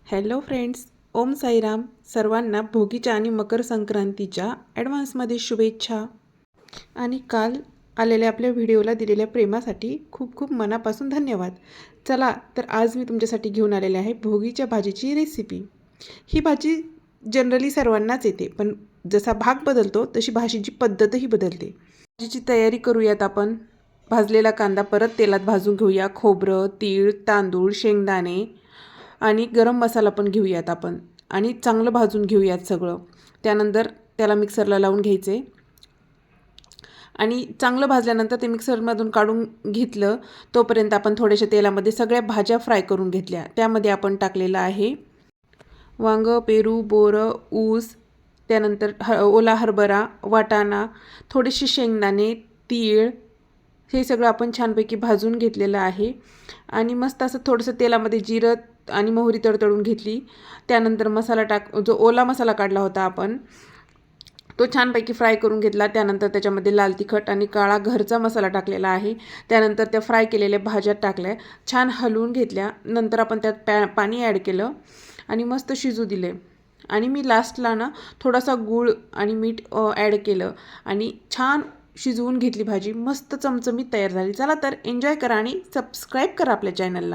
Hello friends, Om Sairam. सर्वांना भोगीच्या आणि मकर संक्रांतीच्या ॲडव्हान्समध्ये शुभेच्छा. आणि काल आलेल्या आपल्या व्हिडिओला दिलेल्या प्रेमासाठी खूप खूप मनापासून धन्यवाद. चला तर आज मी तुमच्यासाठी घेऊन आलेले आहे भोगीच्या भाजीची रेसिपी. ही भाजी जनरली सर्वांनाच येते, पण जसा भाग बदलतो तशी भाजीची पद्धतही बदलते. भाजीची तयारी करूयात आपण. भाजलेला कांदा परत तेलात भाजून घेऊया. खोबरं, तीळ, तांदूळ, शेंगदाणे आणि गरम मसाला पण घेऊयात आपण आणि चांगलं भाजून घेऊयात सगळं. त्यानंतर त्याला मिक्सरला लावून घ्यायचे आणि चांगलं भाजल्यानंतर ते मिक्सरमधून काढून घेतलं. तोपर्यंत आपण थोड्याशा तेलामध्ये सगळ्या भाज्या फ्राय करून घेतल्या. त्यामध्ये आपण टाकलेलं आहे वांगं, पेरू, बोरं, ऊस, त्यानंतर ओला हरभरा, वाटाणा, थोडेसे शेंगदाणे, तीळ, हे सगळं आपण छानपैकी भाजून घेतलेलं आहे. आणि मस्त असं थोडंसं तेलामध्ये जिरं आणि मोहरी तडतडून घेतली. त्यानंतर मसाला जो ओला मसाला काढला होता आपण तो छानपैकी फ्राय करून घेतला. त्यानंतर त्याच्यामध्ये लाल तिखट आणि काळा घरचा मसाला टाकलेला आहे. त्यानंतर त्या फ्राय केलेल्या भाज्या टाकल्या, छान हलवून घेतल्या. नंतर आपण त्यात पाणी ॲड केलं आणि मस्त शिजू दिले. आणि मी लास्टला ना थोडासा गूळ आणि मीठ ॲड केलं आणि छान शिजवून घेतली भाजी. मस्त चमचमीत तयार झाली. चला तर एन्जॉय करा आणि सबस्क्राईब करा आपल्या चॅनलला.